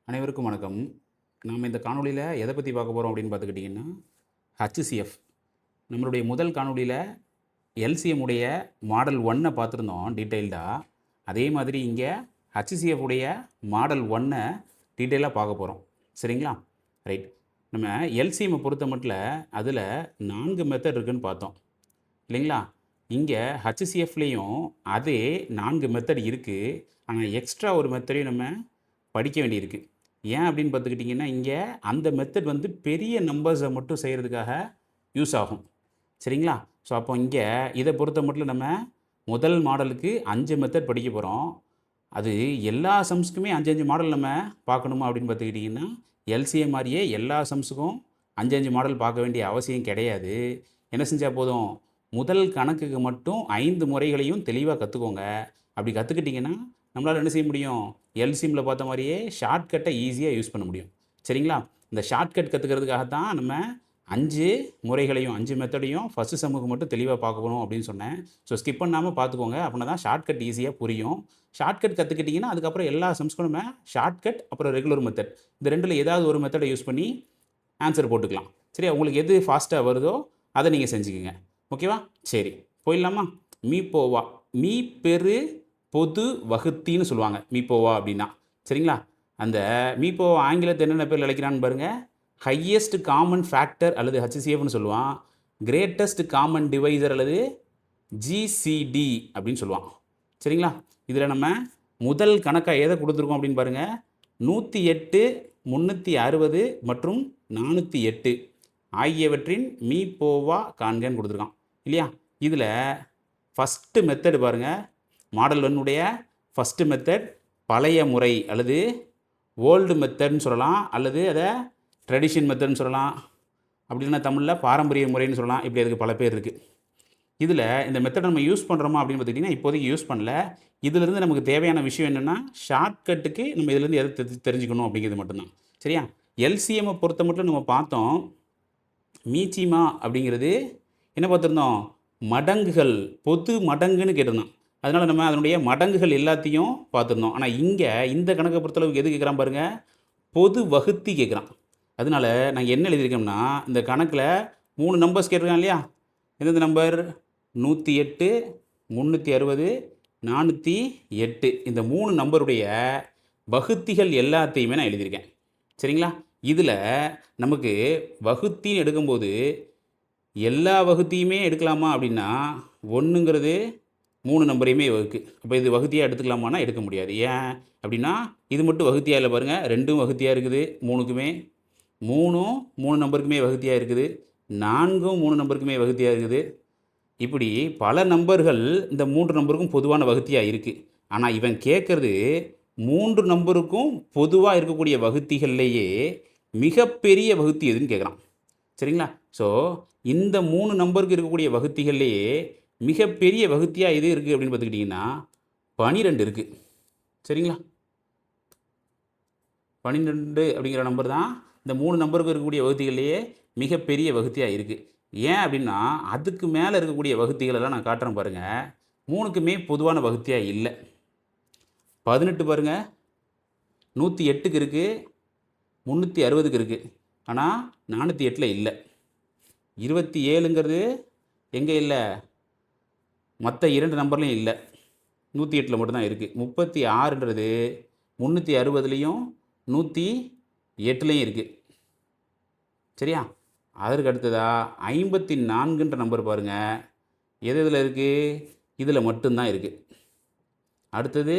அனைவருக்கும் வணக்கம். நாம் இந்த காணொளியில எதை பத்தி பார்க்க போறோம் அப்படின்னு பார்த்துக்கிட்டிங்கன்னா, HCF. நம்மளுடைய முதல் காணொளியில LCM உடைய மாடல் 1 பார்த்துருந்தோம் டீட்டெயில்டா. அதே மாதிரி இங்க HCF உடைய மாடல் 1 டீட்டெயிலா பார்க்க போறோம். சரிங்களா? ரைட். நம்ம LCM பொறுத்த மட்டும் அதில் 4 மெத்தட் இருக்குன்னு பார்த்தோம். இல்லைங்களா? இங்க HCFலயும் அதே 4 மெத்தட் இருக்கு. ஆனால் எக்ஸ்ட்ரா ஒரு மெத்தடையும் நம்ம படிக்க வேண்டியிருக்கு. ஏன் அப்படின்னு பார்த்துக்கிட்டிங்கன்னா, இங்கே அந்த மெத்தட் வந்து பெரிய நம்பர்ஸை மட்டும் செய்கிறதுக்காக யூஸ் ஆகும். சரிங்களா? ஸோ அப்போ இங்கே இதை பொறுத்த மட்டும் நம்ம முதல் மாடலுக்கு 5 மெத்தட் படிக்க போகிறோம். அது எல்லா சம்ஸுக்குமே 5 மாடல் நம்ம பார்க்கணுமா அப்படின்னு பார்த்துக்கிட்டிங்கன்னா, LCM மாதிரியே எல்லா சம்ஸுக்கும் 5 மாடல் பார்க்க வேண்டிய அவசியம் கிடையாது. என்ன செஞ்சால் போதும், முதல் கணக்குக்கு மட்டும் 5 முறைகளையும் தெளிவாக கற்றுக்கோங்க. அப்படி கற்றுக்கிட்டிங்கன்னா நம்மளால் என்ன செய்ய முடியும், LCMல பார்த்த மாதிரியே ஷார்ட்கட்டை ஈஸியாக யூஸ் பண்ண முடியும். சரிங்களா? இந்த ஷார்ட்கட் கற்றுக்கிறதுக்காக தான் நம்ம 5 முறைகளையும் 5 மெத்தடையும் ஃபஸ்ட்டு சம்முக்கு மட்டும் தெளிவாக பார்க்கணும் அப்படின்னு சொன்னேன். ஸோ ஸ்கிப் பண்ணாமல் பார்த்துக்கோங்க. அப்படின்னா தான் ஷார்ட்கட் ஈஸியாக புரியும். ஷார்ட்கட் கற்றுக்கிட்டிங்கன்னா அதுக்கப்புறம் எல்லா சம்ஸ்க்கும் நம்ம ஷார்ட்கட் அப்புறம் ரெகுலர் மெத்தட் இந்த ரெண்டில் ஏதாவது ஒரு மெத்தடை யூஸ் பண்ணி ஆன்சர் போட்டுக்கலாம். சரியா? உங்களுக்கு எது ஃபாஸ்ட்டாக வருதோ அதை நீங்கள் செஞ்சுக்கோங்க. ஓகேவா? சரி, போயிடலாமா? மீ போவா மீ பெரு பொது வகுத்தின்னு சொல்லுவாங்க மீப்போவா அப்படின்னா. சரிங்களா? அந்த மீப்போவா ஆங்கிலத்தை என்னென்ன பேர் அழைக்கிறான்னு பாருங்கள். ஹையஸ்ட் காமன் ஃபேக்டர் அல்லது HCFன்னு சொல்லுவான். கிரேட்டஸ்ட் காமன் டிவைசர் அல்லது GCD அப்படின்னு சொல்லுவான். சரிங்களா? இதில் நம்ம முதல் கணக்காக எதை கொடுத்துருக்கோம் அப்படின்னு பாருங்கள். 108, 360 மற்றும் 408 ஆகியவற்றின் மீப்போவா காண்கன்னு கொடுத்துருக்கான் இல்லையா? இதில் ஃபஸ்ட்டு மெத்தடு பாருங்கள். மாடல் 1 ஃபஸ்ட்டு மெத்தட் பழைய முறை அல்லது ஓல்டு மெத்தட்னு சொல்லலாம், அல்லது அதை ட்ரெடிஷன் மெத்தட்னு சொல்லலாம், அப்படின்னா தமிழில் பாரம்பரிய முறைன்னு சொல்லலாம். இப்படி அதுக்கு பல பேர் இருக்குது. இதில் இந்த மெத்தடை நம்ம யூஸ் பண்ணுறோமா அப்படின்னு பார்த்துக்கிட்டிங்கன்னா இப்போதைக்கு யூஸ் பண்ணல. இதிலிருந்து நமக்கு தேவையான விஷயம் என்னென்னா, ஷார்ட்கட்டுக்கு நம்ம இதிலேருந்து எதை தெரிஞ்சுக்கணும் அப்படிங்கிறது மட்டும்தான். சரியா? LCMை பொறுத்த மட்டும் நம்ம பார்த்தோம். மீச்சிமா அப்படிங்கிறது என்ன பார்த்துருந்தோம், மடங்குகள், பொது மடங்குன்னு கேட்டிருந்தோம். அதனால் நம்ம அதனுடைய மடங்குகள் எல்லாத்தையும் பார்த்துருந்தோம். ஆனால் இங்கே இந்த கணக்கை பொறுத்தளவுக்கு எது கேட்குறான் பாருங்கள், பொது வகுத்தி கேட்குறான். அதனால் நான் என்ன எழுதியிருக்கேன்னா, இந்த கணக்கில் 3 நம்பர்ஸ் கேட்டிருக்கான் இல்லையா? எந்தெந்த நம்பர்? 108, 360, 408. இந்த 3 நம்பருடைய வகுத்திகள் எல்லாத்தையுமே நான் எழுதியிருக்கேன். சரிங்களா? இதில் நமக்கு வகுத்தின்னு எடுக்கும்போது எல்லா வகுத்தியுமே எடுக்கலாமா அப்படின்னா, 1ங்கிறது 3 நம்பரையுமே வகுக்கு. அப்போ இது வகுத்தியாக எடுத்துக்கலாமான்னா எடுக்க முடியாது. ஏன் அப்படின்னா, இது மட்டும் வகுத்தியாக இல்லை பாருங்கள். 2ம் வகுத்தியாக இருக்குது 3க்குமே. 3ம் 3 நம்பருக்குமே வகுத்தியாக இருக்குது. 4ம் 3 நம்பருக்குமே வகுத்தியாக இருக்குது. இப்படி பல நம்பர்கள் இந்த 3 நம்பருக்கும் பொதுவான வகுத்தியாக இருக்குது. ஆனால் இவன் கேட்குறது 3 நம்பருக்கும் பொதுவாக இருக்கக்கூடிய வகுத்திகள்லேயே மிகப்பெரிய வகுத்தி எதுன்னு கேட்குறான். சரிங்களா? ஸோ இந்த 3 நம்பருக்கு இருக்கக்கூடிய வகுத்திகள்லேயே மிகப்பெரிய வகுத்தியாக எது இருக்குது அப்படின்னு பார்த்துக்கிட்டிங்கன்னா 12 இருக்குது. சரிங்களா? 12 அப்படிங்கிற நம்பர் தான் இந்த 3 நம்பருக்கு இருக்கக்கூடிய வகுத்திகள்லேயே மிகப்பெரிய வகுத்தியாக இருக்குது. ஏன் அப்படின்னா, அதுக்கு மேலே இருக்கக்கூடிய வகுத்திகளெல்லாம் நான் காட்டுறேன் பாருங்கள். 3க்குமே பொதுவான வகுத்தியாக இல்லை. 18 பாருங்கள், 108க்கு இருக்குது, 360க்கு இருக்குது. ஆனால் 408ல் இல்லை. 27ங்கிறது எங்கே இல்லை, மற்ற 2 நம்பர்லையும் இல்லை, 108ல் மட்டும்தான் இருக்குது. 36ன்றது 360லையும் 108லையும் இருக்குது. சரியா? அதற்கு அடுத்ததா 54ன்ற நம்பர் பாருங்கள். எது இதில் இருக்குது? இதில் மட்டும்தான் இருக்குது. அடுத்தது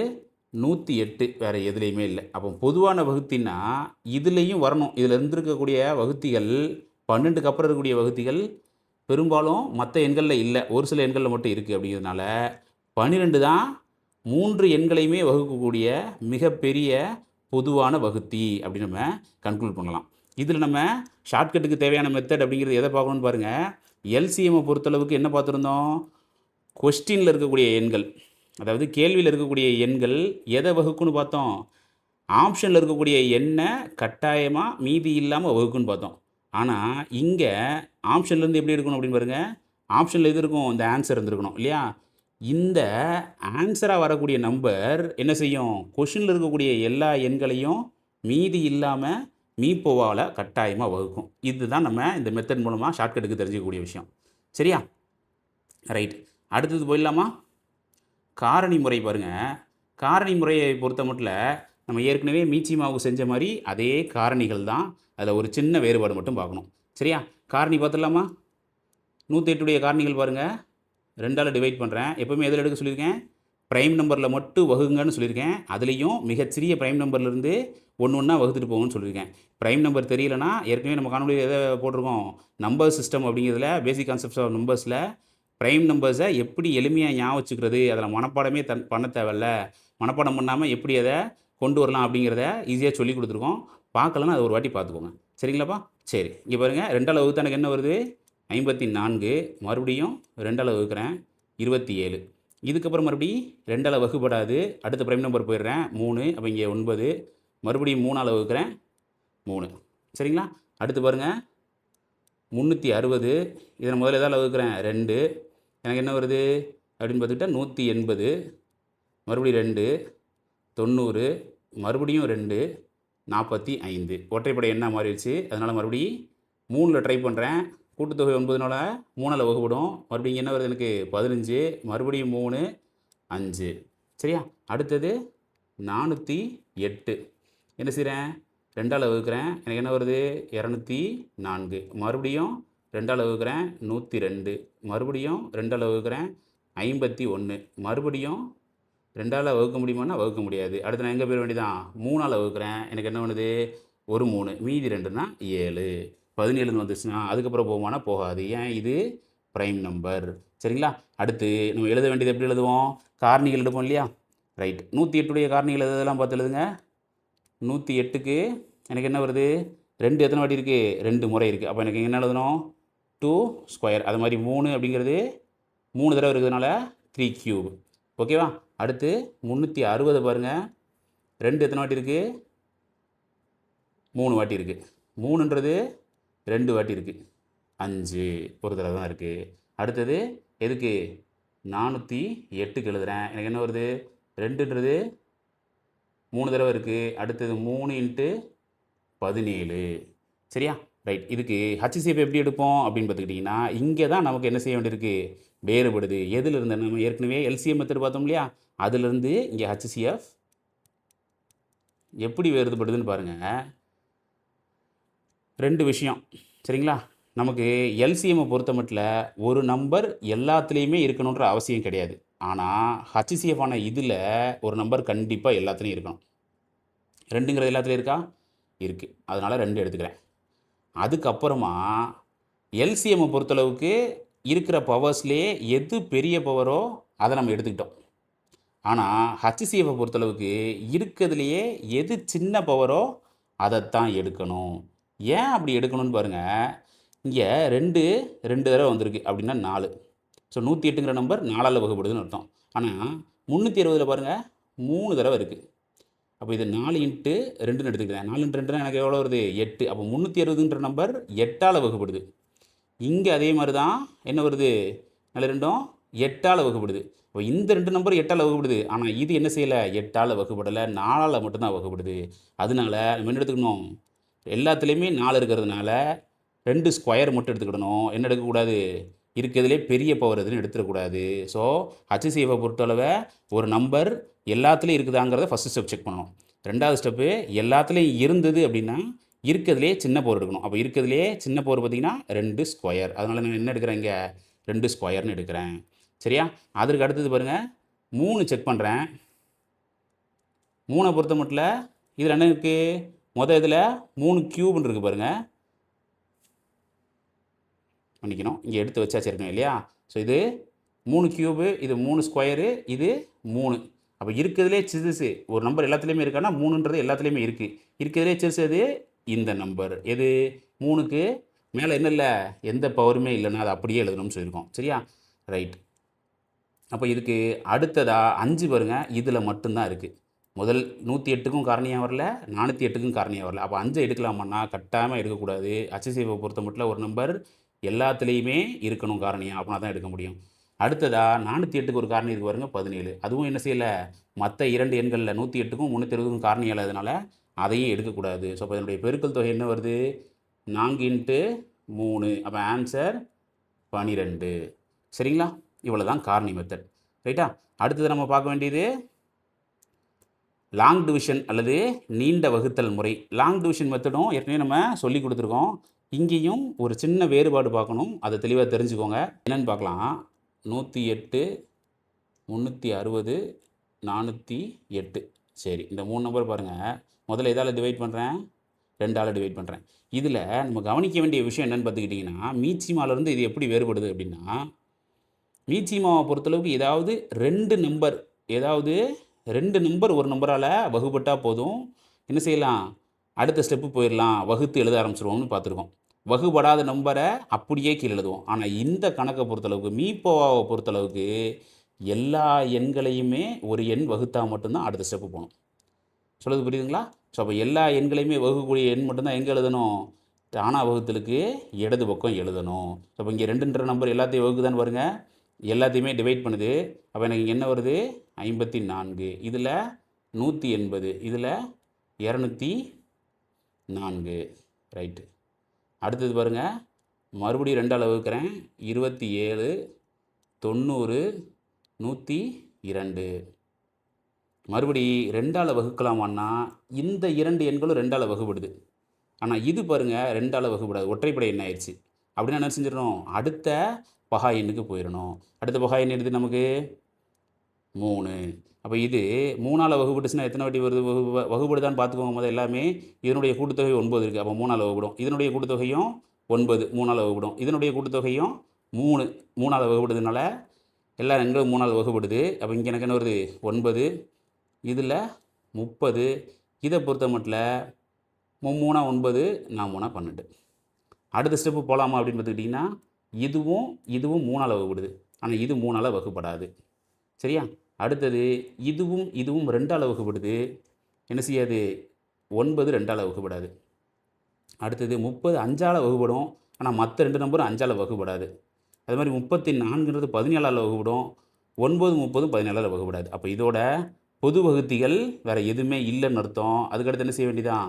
108, வேறு எதுலேயுமே இல்லை. அப்போ பொதுவான வகுத்தின்னா இதுலேயும் வரணும். இதில் இருந்திருக்கக்கூடிய வகுத்திகள் 12க்கு அப்புறம் இருக்கக்கூடிய வகுத்திகள் பெரும்பாலும் மற்ற எண்களில் இல்லை, ஒரு சில எண்களில் மட்டும் இருக்குது. அப்படிங்கிறதுனால 12 தான் 3 எண்களையுமே வகுக்கக்கூடிய மிகப்பெரிய பொதுவான வகுத்தி அப்படின்னு நம்ம கன்க்ளூட் பண்ணலாம். இதில் நம்ம ஷார்ட்கட்டுக்கு தேவையான மெத்தட் அப்படிங்கிறது எதை பார்க்கணும்னு பாருங்கள். LCMை பொறுத்தளவுக்கு என்ன பார்த்துருந்தோம், கொஸ்டினில் இருக்கக்கூடிய எண்கள், அதாவது கேள்வியில் இருக்கக்கூடிய எண்கள் எதை வகுக்குன்னு பார்த்தோம், ஆப்ஷனில் இருக்கக்கூடிய எண்ணை கட்டாயமாக மீதி இல்லாமல் வகுக்குன்னு பார்த்தோம். ஆனால் இங்கே ஆப்ஷன்லேருந்து எப்படி இருக்கணும் அப்படின்னு பாருங்கள். ஆப்ஷனில் எது இருக்கும், இந்த ஆன்சர் இருந்திருக்கணும் இல்லையா? இந்த ஆன்சராக வரக்கூடிய நம்பர் என்ன செய்யும், கொஷினில் இருக்கக்கூடிய எல்லா எண்களையும் மீதி இல்லாமல் மீப்போவால் கட்டாயமாக வகுக்கும். இதுதான் நம்ம இந்த மெத்தட் மூலமாக ஷார்ட்கட்டுக்கு தெரிஞ்சிக்கக்கூடிய விஷயம். சரியா? ரைட். அடுத்தது போயிடலாமா? காரணி முறை பாருங்கள். காரணி முறையை பொறுத்த மட்டும் நம்ம ஏற்கனவே மீச்சிமாவுக்கு செஞ்ச மாதிரி அதே காரணிகள் தான். அதில் ஒரு சின்ன வேறுபாடு மட்டும் பார்க்கணும். சரியா? காரணி பார்த்துடலாமா? 108 காரணிகள் பாருங்கள். 2ஆல் டிவைட் பண்ணுறேன். எப்போவுமே எதில் எடுக்க சொல்லியிருக்கேன்? ப்ரைம் நம்பரில் மட்டும் வகுங்கன்னு சொல்லியிருக்கேன். அதுலேயும் மிகச்சிறிய ப்ரைம் நம்பர்லேருந்து ஒன்று ஒன்றா வகுத்துட்டு போகணும்னு சொல்லியிருக்கேன். ப்ரைம் நம்பர் தெரியலனா ஏற்கனவே நம்ம காணொலியில் எதை போட்டிருக்கோம்? நம்பர் சிஸ்டம் அப்படிங்கிறதுல பேசிக் கான்செப்ட்ஸ் ஆஃப் நம்பர்ஸில் ப்ரைம் நம்பர்ஸை எப்படி எளிமையாக ஞாபகம் வச்சுக்கிறது, அதில் மனப்பாடமே பண்ண தேவையில்ல, மனப்பாடம் பண்ணாமல் எப்படி அதை கொண்டு வரலாம் அப்படிங்கிறத ஈஸியாக சொல்லி கொடுத்துருக்கோம். பார்க்கலன்னா அதை ஒரு வாட்டி பார்த்துக்கோங்க. சரிங்களாப்பா? சரி, இங்கே பாருங்கள். 2ஆல் வகுத்தா எனக்கு என்ன வருது? 54. மறுபடியும் 2ஆல் வகுக்கிறேன், 27. இதுக்கப்புறம் மறுபடியும் 2ஆல் வகுப்படாது. அடுத்த ப்ரைம் நம்பர் போயிடுறேன், 3. அப்போ இங்கே 9. மறுபடியும் 3ஆல் வகுக்கிறேன், 3. சரிங்களா? அடுத்து பாருங்கள், 360. இதில் முதல்ல எதால் வகுக்கிறேன்? 2. எனக்கு என்ன வருது அப்படின்னு பார்த்துக்கிட்டா 180. மறுபடியும் 2, 90. மறுபடியும் 2, 45. ஒற்றைப்படை என்ன மாறிடுச்சு. அதனால் மறுபடியும் 3ல் ட்ரை பண்ணுறேன். கூட்டுத்தொகை 9னால 3ஆல் வகுப்படும். மறுபடியும் என்ன வருது எனக்கு? 15. மறுபடியும் 3, 5. சரியா? அடுத்தது 408. என்ன செய்கிறேன்? 2ஆல் வகுக்கிறேன். எனக்கு என்ன வருது? 204. மறுபடியும் 2ஆல் வகுக்கிறேன், 102. மறுபடியும் 2ஆல் வகுக்கிறேன், 51. மறுபடியும் 2ஆல் வகுக்க முடியுமானா வகுக்க முடியாது. அடுத்து நான் எங்கே போயிட வேண்டியதான்? 3ஆல் வகுக்கிறேன். எனக்கு என்ன பண்ணுது? ஒரு 3. மீதி 2னா 7. 17 வந்துச்சுன்னா அதுக்கப்புறம் போகுமானா போகாது. ஏன்? இது ப்ரைம் நம்பர். சரிங்களா? அடுத்து நம்ம எழுத வேண்டியது எப்படி எழுதுவோம்? காரணிகள் எடுப்போம் இல்லையா? ரைட். 108 காரணிகள் எதெல்லாம் பார்த்து எழுதுங்க. 108க்கு எனக்கு என்ன வருது? 2 எத்தனை வாட்டி இருக்குது? 2 முறை இருக்குது. அப்போ எனக்கு என்ன எழுதணும்? 2 ஸ்கொயர். அது மாதிரி 3 அப்படிங்கிறது 3 தடவை இருக்கிறதுனால 3 கியூப். ஓகேவா? அடுத்து 360 பாருங்கள். 2 எத்தனை வாட்டி இருக்குது? 3 வாட்டி இருக்குது. 3ன்றது 2 வாட்டி இருக்குது. 5 ஒரு தடவை தான் இருக்குது. அடுத்தது எதுக்கு? 408க்கு எழுதுகிறேன். எனக்கு என்ன வருது? 2ன்றது 3 தடவை இருக்குது. அடுத்தது 3 × 17. சரியா? ரைட். இதுக்கு HCF எப்படி எடுப்போம் அப்படின்னு பார்த்துக்கிட்டிங்கன்னா, இங்கே தான் நமக்கு என்ன செய்ய வேண்டியிருக்கு? வேறுபடுது. எதுலேருந்து? நம்ம ஏற்கனவே LCM மெத்தட் பார்த்தோம் இல்லையா? அதுலேருந்து இங்கே HCF எப்படி வேறுபடுதுன்னு பாருங்கள். 2 விஷயம். சரிங்களா? நமக்கு LCM பொறுத்த மட்டும் ஒரு நம்பர் எல்லாத்துலேயுமே இருக்கணுன்ற அவசியம் கிடையாது. ஆனால் HCF ஆன இதில் ஒரு நம்பர் கண்டிப்பாக எல்லாத்துலேயும் இருக்கணும். 2ங்கிறது எல்லாத்துலேயும் இருக்கா? இருக்குது. அதனால் 2 எடுத்துக்கிறேன். அதுக்கப்புறமா LCM பொறுத்தளவுக்கு இருக்கிற பவர்ஸ்லேயே எது பெரிய பவரோ அதை நம்ம எடுத்துக்கிட்டோம். ஆனால் HCF பொறுத்தளவுக்கு இருக்கிறதுலையே எது சின்ன பவரோ அதைத்தான் எடுக்கணும். ஏன் அப்படி எடுக்கணும்னு பாருங்கள். இங்கே 2 தடவை வந்திருக்கு அப்படின்னா 4. ஸோ 108ங்கிற நம்பர் 4ஆல் வகுப்படுதுன்னு அர்த்தம். ஆனால் 360 பாருங்கள் 3 தடவை இருக்குது. அப்போ இது 4 × 2ன்னு எடுத்துக்கிறேன். 4 × 2னா எனக்கு எவ்வளோ வருது? 8. அப்போ 360ன்ற நம்பர் 8ஆல் வகுப்படுது. இங்கே அதே மாதிரி தான் என்ன வருது? நல்ல 2ம் 8ஆல் வகுப்படுது. இப்போ இந்த 2 நம்பர் 8ஆல் வகுப்படுது. ஆனால் இது என்ன செய்யலை? 8ஆல் வகுப்படலை, 4ஆல் மட்டும்தான் வகுப்படுது. அதனால நம்ம என்ன எடுத்துக்கணும்? எல்லாத்துலேயுமே 4 இருக்கிறதுனால 2 ஸ்கொயர் மட்டும் எடுத்துக்கிடணும். என்ன எடுக்கக்கூடாது? இருக்கிறதுலே பெரிய பவர் எதுன்னு எடுத்துடக்கூடாது. ஸோ HCF பொறுத்தளவை ஒரு நம்பர் எல்லாத்துலேயும் இருக்குதாங்கிறத ஃபஸ்ட்டு ஸ்டெப் செக் பண்ணணும். 2வது ஸ்டெப்பு எல்லாத்துலேயும் இருந்தது அப்படின்னா இருக்கிறதுலே சின்ன பவர் எடுக்கணும். அப்போ இருக்கிறதுலே சின்ன பவர் பார்த்திங்கன்னா 2 ஸ்கொயர். அதனால் நான் என்ன எடுக்கிறேன்? இங்கே 2 ஸ்கொயர்னு எடுக்கிறேன். சரியா? அதற்கு அடுத்தது பாருங்கள், 3 செக் பண்ணுறேன். 3 பொறுத்த மட்டும் இதில் என்ன இருக்குது? மொதல் இதில் 3 கியூப்னு இருக்குது பாருங்கள். பண்ணிக்கணும். இங்கே எடுத்து வச்சாச்சு இருக்கணும் இல்லையா? ஸோ இது 3 கியூபு, இது 3 ஸ்கொயரு, இது 3. அப்போ இருக்கிறதுலே சிறுசு ஒரு நம்பர் எல்லாத்துலேயுமே இருக்கான்னா 3ன்றது எல்லாத்துலேயுமே இருக்குது. இருக்கிறதுலே சிறுசு எது? இந்த நம்பர். எது? 3க்கு மேலே என்ன இல்லை? எந்த பவருமே இல்லைன்னா அதை அப்படியே எழுதணும்னு சொல்லியிருக்கோம். சரியா? ரைட். அப்போ இதுக்கு அடுத்ததாக 5 பாருங்கள். இதில் மட்டும்தான் இருக்குது. முதல் 108க்கும் காரணியாக வரல, 408க்கும் காரணியாக வரல. அப்போ 5 எடுக்கலாமான்னா கட்டாயமாக எடுக்கக்கூடாது. HCF பொறுத்த மட்டும் ஒரு நம்பர் எல்லாத்துலேயுமே இருக்கணும் காரணியாக, அப்படின்னா தான் எடுக்க முடியும். அடுத்ததாக 408க்கு ஒரு காரணி இருக்குது பாருங்கள், 17. அதுவும் என்ன செய்யலை? மற்ற 2 எண்களில் 108க்கும் 360க்கும் காரணி இல்லாததுனால அதையும் எடுக்கக்கூடாது. ஸோ அப்போ இதனுடைய பெருக்கல் தொகை என்ன வருது? 4 × 3. அப்போ ஆன்சர் 12. சரிங்களா? இவ்வளோ தான் கார்னி மெத்தட். ரைட்டா? அடுத்தது நம்ம பார்க்க வேண்டியது லாங் டிவிஷன் அல்லது நீண்ட வகுத்தல் முறை. லாங் டிவிஷன் மெத்தடும் ஏற்கனவே நம்ம சொல்லி கொடுத்துருக்கோம். இங்கேயும் ஒரு சின்ன வேறுபாடு பார்க்கணும். அதை தெளிவாக தெரிஞ்சுக்கோங்க. என்னென்னு பார்க்கலாம். 108, 360, 408. சரி, இந்த 3 நம்பர் பாருங்கள். முதல்ல எதால் டிவைட் பண்ணுறேன்? 2ஆல் டிவைட் பண்ணுறேன். இதில் நம்ம கவனிக்க வேண்டிய விஷயம் என்னென்னு பார்த்துக்கிட்டிங்கன்னா, மீச்சிமாவிலேருந்து இது எப்படி வேறுபடுது அப்படின்னா, மீச்சிமாவை பொறுத்தளவுக்கு ஏதாவது 2 நம்பர் ஒரு நம்பரால் வகுப்பட்டால் போதும், என்ன செய்யலாம்? அடுத்த ஸ்டெப்பு போயிடலாம், வகுத்து எழுத ஆரம்பிச்சிருவோம்னு பார்த்துருக்கோம். வகுபடாத நம்பரை அப்படியே கீழே எழுதுவோம். ஆனால் இந்த கணக்கை பொறுத்தளவுக்கு, மீப்போவாவை பொறுத்தளவுக்கு எல்லா எண்களையுமே ஒரு எண் வகுத்தா மட்டும்தான் அடுத்த ஸ்டெப்பு போகணும். சொல்லுது புரியுதுங்களா? ஸோ அப்போ எல்லா எண்களையுமே வகுக்கக்கூடிய எண் மட்டும்தான் எங்கே எழுதணும்? தானா வகுத்தலுக்கு இடது பக்கம் எழுதணும். ஸோ அப்போ இங்கே 2ன்ற நம்பர் எல்லாத்தையும் வகுக்குதான்னு பாருங்கள். எல்லாத்தையுமே டிவைட் பண்ணுது. அப்போ எனக்கு என்ன வருது? 54. இதில் 180, இதில் 204. ரைட்டு. அடுத்தது பாருங்கள், மறுபடியும் 2ஆல் வகுக்கிறேன். 27, 90, 102. மறுபடி 2ஆல் வகுக்கலாமான்னா இந்த 2 எண்களும் 2ஆல் வகுப்படுது. ஆனால் இது பாருங்கள் 2ஆல் வகுப்படாது, ஒற்றைப்படை எண் ஆயிடுச்சு. அப்படின்னா என்ன செஞ்சிடணும்? அடுத்த பகா எண்ணுக்கு போயிடணும். அடுத்த பகா எண் எடுத்து நமக்கு 3. அப்போ இது 3ஆல் வகுப்பட்டுச்சுன்னா எத்தனை வாட்டி வருது? வகுப்படுதான்னு பார்த்துக்கோங்க. முதல் எல்லாமே இதனுடைய கூட்டுத்தொகை 9 இருக்குது. அப்போ 3ஆல் வகுப்படும். இதனுடைய கூட்டுத்தொகையும் 9, 3ஆல் வகுப்படும். இதனுடைய கூட்டுத்தொகையும் 3ஆல் வகுப்படுதுனால எல்லா எண்களும் 3ஆல் வகுப்படுது. அப்போ இங்கே எனக்கு என்ன வருது? 9. இதில் 30. இதை பொறுத்த மட்டும் 3 9, 4 12. அடுத்த ஸ்டெப்பு போகலாமா அப்படின்னு பார்த்துக்கிட்டிங்கன்னா, இதுவும் 3ஆல் வகுப்படுது. ஆனால் இது 3ஆல் வகுப்படாது. சரியா? அடுத்தது இதுவும் 2ஆல் வகுப்படுது. என்ன செய்யாது? 9 2ஆல் வகுப்படாது. அடுத்தது 30 5ஆல் வகுப்படும். ஆனால் மற்ற 2 நம்பரும் 5ஆல் வகுப்படாது. அது மாதிரி 34ன்றது 17ஆல் வகுப்படும். 9 30 17ஆல் வகுப்படாது. அப்போ இதோட பொது வகுத்திகள் வேறு எதுவுமே இல்லைன்னு அர்த்தம். அதுக்கடுத்து என்ன செய்ய வேண்டியதான்?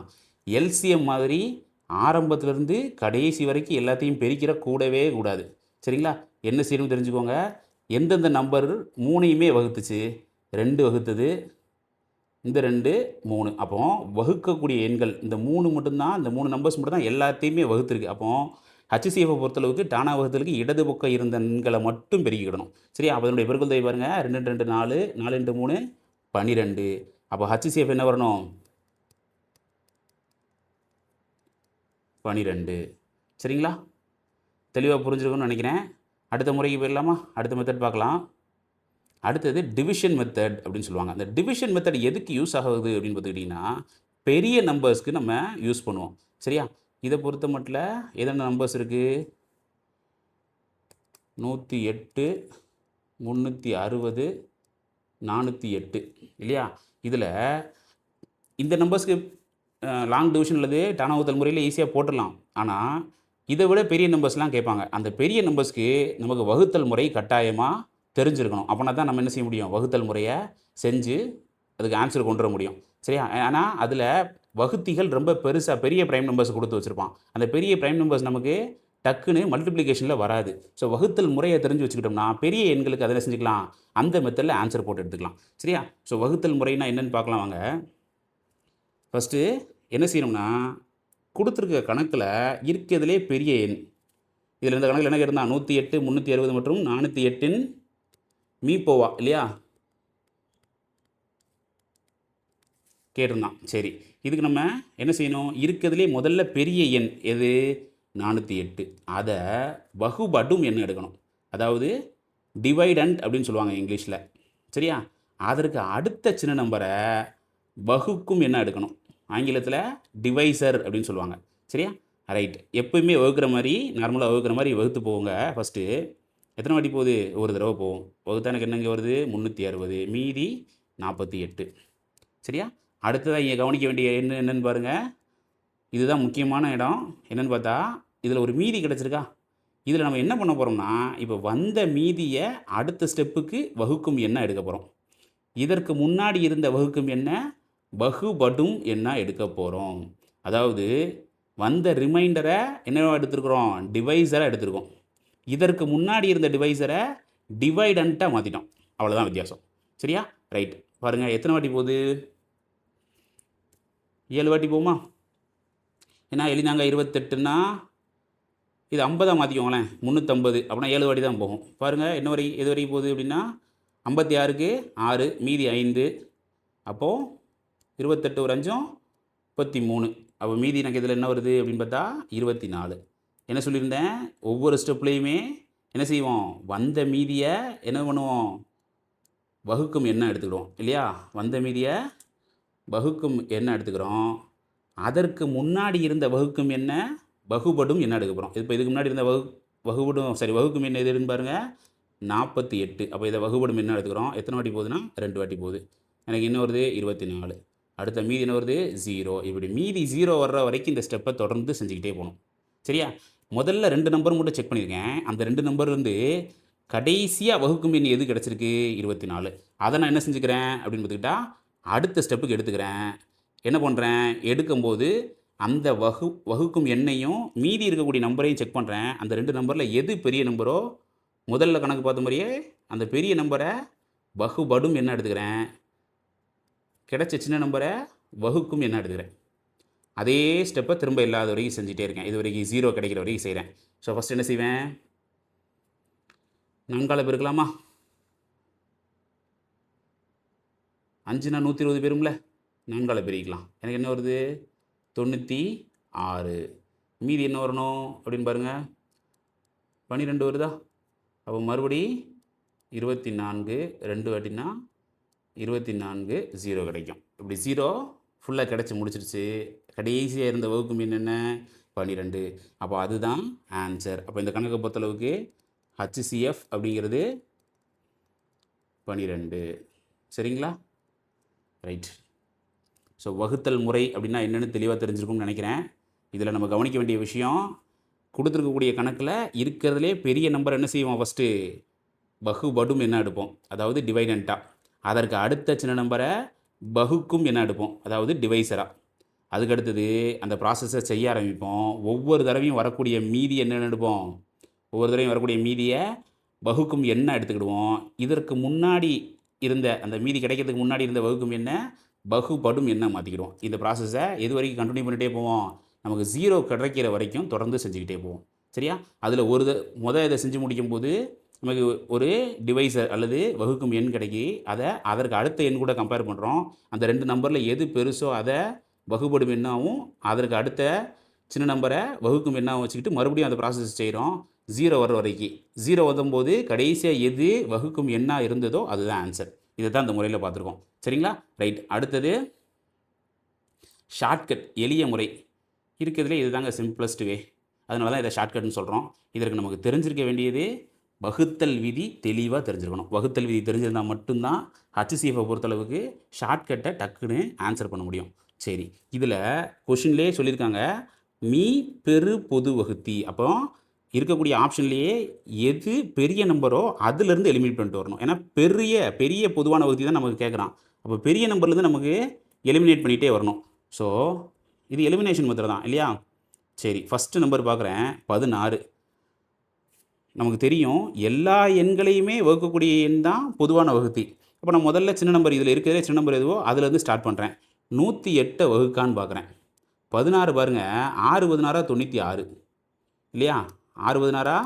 எல்சிஎம் மாதிரி ஆரம்பத்துலேருந்து கடைசி வரைக்கும் எல்லாத்தையும் பெருக்கிற கூடவே கூடாது. சரிங்களா? என்ன செய்யணும்னு தெரிஞ்சுக்கோங்க. எந்தெந்த நம்பர் 3ஐயுமே வகுத்துச்சு? 2 வகுத்தது, இந்த 2 3. அப்போ வகுக்கக்கூடிய எண்கள் இந்த 3 மட்டும்தான், இந்த 3 நம்பர்ஸ் மட்டும்தான் எல்லாத்தையுமே வகுத்துருக்கு. அப்போ ஹச்சிசிஎஃப்பை பொறுத்தளவுக்கு டானா வகுத்தலுக்கு இடது பக்கம் இருந்த எண்களை மட்டும் பெருக்கிக்கிடணும். சரியா? அப்போ அதனுடைய பெருக்கல் தொகை பாருங்கள். 2 2 4, 4 × 3 12. அப்போ ஹச்சிசிஎஃப் என்ன வரணும்? 12. சரிங்களா? தெளிவாக புரிஞ்சுருக்குன்னு நினைக்கிறேன். அடுத்த முறைக்கு போயிடலாமா? அடுத்த மெத்தட் பார்க்கலாம். அடுத்தது டிவிஷன் மெத்தட் அப்படின்னு சொல்லுவாங்க. அந்த டிவிஷன் மெத்தட் எதுக்கு யூஸ் ஆகுது அப்படின்னு பார்த்துக்கிட்டிங்கன்னா, பெரிய நம்பர்ஸ்க்கு நம்ம யூஸ் பண்ணுவோம். சரியா? இதை பொறுத்த மட்டும் எதென்ன நம்பர்ஸ் இருக்குது? 108, 360, 408 இல்லையா? இதில் இந்த நம்பர்ஸ்க்கு லாங் டிவிஷன் அல்லது டானா வகுத்தல் முறையில் ஈஸியாக போட்டுடலாம். ஆனால் இதை விட பெரிய நம்பர்ஸ்லாம் கேட்பாங்க. அந்த பெரிய நம்பர்ஸ்க்கு நமக்கு வகுத்தல் முறை கட்டாயமாக தெரிஞ்சிருக்கணும். அப்படின்னா தான் நம்ம என்ன செய்ய முடியும்? வகுத்தல் முறையை செஞ்சு அதுக்கு ஆன்சர் கொண்டு வர முடியும். சரியா? ஆனால் அதில் வகுத்திகள் ரொம்ப பெரிய ப்ரைம் நம்பர்ஸ் கொடுத்து வச்சுருப்பான். அந்த பெரிய ப்ரைம் நம்பர்ஸ் நமக்கு டக்குன்னு மல்டிப்ளிகேஷனில் வராது. ஸோ வகுத்தல் முறையை தெரிஞ்சு வச்சுக்கிட்டோம்னா பெரிய எண்களுக்கு அதில் செஞ்சுக்கலாம், அந்த மெத்தடில் ஆன்சர் போட்டு எடுத்துக்கலாம். சரியா? ஸோ வகுத்தல் முறைனா என்னென்னு பார்க்கலாம் வாங்க. ஃபஸ்ட்டு என்ன செய்யணும்னா, கொடுத்துருக்க கணக்கில் இருக்கிறதுலே பெரிய எண், இதில் இந்த கணக்கில் என்ன கேட்டிருந்தான்? 108, 360 மற்றும் 408 மீப்போவா இல்லையா கேட்டிருந்தான். சரி, இதுக்கு நம்ம என்ன செய்யணும்? இருக்கிறதுலே முதல்ல பெரிய எண் எது? 408. அதை வகுபடும் எண் எடுக்கணும். அதாவது டிவைடண்ட் அப்படின்னு சொல்லுவாங்க இங்கிலீஷில். சரியா? அதற்கு அடுத்த சின்ன நம்பரை வகுக்கும் எண்ணை எடுக்கணும். ஆங்கிலத்தில் டிவைசர் அப்படின்னு சொல்லுவாங்க. சரியா? ரைட். எப்போயுமே வகுக்கிற மாதிரி, நார்மலாக வகுக்கிற மாதிரி வகுத்து போவோங்க. ஃபஸ்ட்டு எத்தனை வாட்டி போகுது? ஒரு தடவை போகும். வகுத்தா எனக்கு என்னங்க வருது? 360, மீதி 48. சரியா? அடுத்ததாக இங்கே கவனிக்க வேண்டிய என்னென்னு பாருங்கள். இதுதான் முக்கியமான இடம். என்னென்னு பார்த்தா, இதில் ஒரு மீதி கிடச்சிருக்கா? இதில் நம்ம என்ன பண்ண போகிறோம்னா, இப்போ வந்த மீதியை அடுத்த ஸ்டெப்புக்கு வகுக்கும் எண்ணை எடுக்க போகிறோம். இதற்கு முன்னாடி இருந்த வகுக்கும் எண்ணை வகுபடும் எண்ணா எடுக்க போகிறோம். அதாவது வந்த ரிமைண்டரை என்னவா எடுத்துருக்குறோம், டிவைசராக எடுத்துருக்கோம். இதற்கு முன்னாடி இருந்த டிவைசரை டிவைடண்ட்டாக மாற்றிட்டோம். அவ்வளோதான் வித்தியாசம். சரியா? ரைட். பாருங்கள் எத்தனை வாட்டி போகுது, 7 வாட்டி போகுமா? ஏன்னா எழுதினாங்க 28ன்னா இது 50 மாற்றிக்கோங்களேன், 350 அப்படின்னா 7 வாட்டி தான் போகும். பாருங்கள் என்ன எது வரைக்கும் போகுது அப்படின்னா 56க்கு 6 மீதி 5, அப்போது 28 ஒரு 5 33. அப்போ மீதி எனக்கு இதில் என்ன வருது அப்படின்னு பார்த்தா 24. என்ன சொல்லியிருந்தேன், ஒவ்வொரு ஸ்டெப்லேயுமே என்ன செய்வோம், வந்த மீதியை என்ன பண்ணுவோம், வகுக்கும் எண்ணை எடுத்துக்கிடுவோம் இல்லையா? வந்த மீதியை வகுக்கும் எண்ணை எடுத்துக்கிறோம். அதற்கு முன்னாடி இருந்த வகுக்கும் என்ன, வகுபடும் என்ன எடுக்க போகிறோம். இப்போ இதுக்கு முன்னாடி இருந்த வகுக்கும் என்ன எதுன்னு பாருங்கள், 48. அப்போ இதை வகுபடும் என்ன எடுத்துக்கிறோம். எத்தனை வாட்டி போகுதுன்னா 2 வாட்டி போகுது. எனக்கு என்ன வருது 24. அடுத்த மீதி என்ன வருது 0. இப்படி மீதி 0 வர்ற வரைக்கும் இந்த ஸ்டெப்பை தொடர்ந்து செஞ்சுக்கிட்டே போகணும். சரியா? முதல்ல 2 நம்பர் மட்டும் செக் பண்ணியிருக்கேன். அந்த 2 நம்பர்லேருந்து கடைசியாக வகுக்கும் எண் எது கிடச்சிருக்கு 24. அதை நான் என்ன செஞ்சுக்கிறேன் அப்படின்னு பார்த்துக்கிட்டா அடுத்த ஸ்டெப்புக்கு எடுத்துக்கிறேன். என்ன பண்ணுறேன், எடுக்கும்போது அந்த வகுக்கும் எண்ணையும் மீதி இருக்கக்கூடிய நம்பரையும் செக் பண்ணுறேன். அந்த 2 நம்பரில் எது பெரிய நம்பரோ முதல்ல கணக்கு பார்த்த மாதிரியே அந்த பெரிய நம்பரை வகுபடும் என்ன எடுத்துக்கிறேன், கிடைச்ச சின்ன நம்பரை வகுக்கும் என்ன எடுத்துக்கிறேன். அதே ஸ்டெப்பை திரும்ப இல்லாத வரைக்கும் செஞ்சுட்டே இருக்கேன். இது வரைக்கும் 0 கிடைக்கிற வரைக்கும் செய்கிறேன். ஸோ ஃபஸ்ட் என்ன செய்வேன், 4ஆல் பெருக்கலாமா? 5னா 120 பேரும்ல, 4ஆல் பெருக்கலாம். எனக்கு என்ன வருது 96. மீதி என்ன வரணும் அப்படின்னு பாருங்கள், 12 வருதா? அப்போ மறுபடி 24 2 வாட்டினா 24 0 கிடைக்கும். இப்படி 0 ஃபுல்லாக கிடச்சி முடிச்சிருச்சு. கடைசியாக இருந்த வகுக்கும் என்னென்ன 12. அப்போ அதுதான் ஆன்சர். அப்போ இந்த கணக்கை பொறுத்தளவுக்கு HCF அப்படிங்கிறது 12. சரிங்களா? ரைட். ஸோ வகுத்தல் முறை அப்படின்னா என்னென்னு தெளிவாக தெரிஞ்சிருக்கும்னு நினைக்கிறேன். இதில் நம்ம கவனிக்க வேண்டிய விஷயம், கொடுத்துருக்கக்கூடிய கணக்கில் இருக்கிறதுலே பெரிய நம்பர் என்ன செய்வோம், ஃபஸ்ட்டு வகுபடும் என்ன எடுப்போம், அதாவது டிவைடண்ட்டாக. அதற்கு அடுத்த சின்ன நம்பரை வகுக்கும் என்ன எடுப்போம், அதாவது டிவைசராக. அதுக்கு அடுத்தது அந்த ப்ராசஸை செய்ய ஆரம்பிப்போம். ஒவ்வொரு தடவையும் வரக்கூடிய மீதி என்னென்னு எடுப்போம், ஒவ்வொரு தடவையும் வரக்கூடிய மீதியை வகுக்கும் என்ன எடுத்துக்கிடுவோம். இதற்கு முன்னாடி இருந்த அந்த மீதி கிடைக்கிறதுக்கு முன்னாடி இருந்த வகுக்கும் என்ன வகுபடும் என்ன மாற்றிக்கிடுவோம். இந்த ப்ராசஸை எது வரைக்கும் கண்டினியூ பண்ணிகிட்டே போவோம், நமக்கு 0 கிடைக்கிற வரைக்கும் தொடர்ந்து செஞ்சுக்கிட்டே போவோம். சரியா? அதில் இதை செஞ்சு முடிக்கும்போது நமக்கு ஒரு டிவைசர் அல்லது வகுக்கும் எண் கிடைக்கி, அதற்கு அடுத்த எண் கூட கம்பேர் பண்ணுறோம். அந்த 2 நம்பரில் எது பெருசோ அதை வகுபடும் எண்ணாகவும் அதற்கு அடுத்த சின்ன நம்பரை வகுக்கும் எண்ணாகவும் வச்சுக்கிட்டு மறுபடியும் அந்த ப்ராசஸ் செய்கிறோம் 0 வர வரைக்கும். 0 வரும்போது கடைசியாக எது வகுக்கும் எண்ணாக இருந்ததோ அதுதான் ஆன்சர். இதை தான் இந்த முறையில் பார்த்துருக்கோம். சரிங்களா? ரைட். அடுத்தது ஷார்ட்கட், எளிய முறை இருக்கிறதுலே இது தாங்க சிம்பிளஸ்ட் வே. அதனால தான் இதை ஷார்ட்கட்னு சொல்கிறோம். இதற்கு நமக்கு தெரிஞ்சிருக்க வேண்டியது வகுத்தல் விதி தெளிவாக தெரிஞ்சிருக்கணும். வகுத்தல் விதி தெரிஞ்சிருந்தால் மட்டும்தான் HCF பொறுத்தளவுக்கு ஷார்ட்கட்டை டக்குன்னு ஆன்சர் பண்ண முடியும். சரி, இதில் கொஷின்லேயே சொல்லியிருக்காங்க மீ பெரு பொது வகுத்தி. அப்போ இருக்கக்கூடிய ஆப்ஷன்லேயே எது பெரிய நம்பரோ அதுலேருந்து எலிமினேட் பண்ணிட்டு வரணும். ஏன்னா பெரிய பொதுவான வகுத்தி தான் நமக்கு கேட்குறான். அப்போ பெரிய நம்பர்லேருந்து நமக்கு எலிமினேட் பண்ணிகிட்டே வரணும். ஸோ இது எலிமினேஷன் மெத்தட் தான் இல்லையா? சரி, ஃபஸ்ட்டு நம்பர் பார்க்குறேன் 16. நமக்கு தெரியும் எல்லா எண்களையுமே வகுக்கக்கூடிய எண் தான் பொதுவான வகுத்தி. அப்போ நான் முதல்ல சின்ன நம்பர் இதில் இருக்கிறதே சின்ன நம்பர் எதுவோ அதுலேருந்து ஸ்டார்ட் பண்ணுறேன். 108 வகுக்கான்னு பார்க்குறேன். 16 பாருங்கள், 6 16 96 இல்லையா? 6 16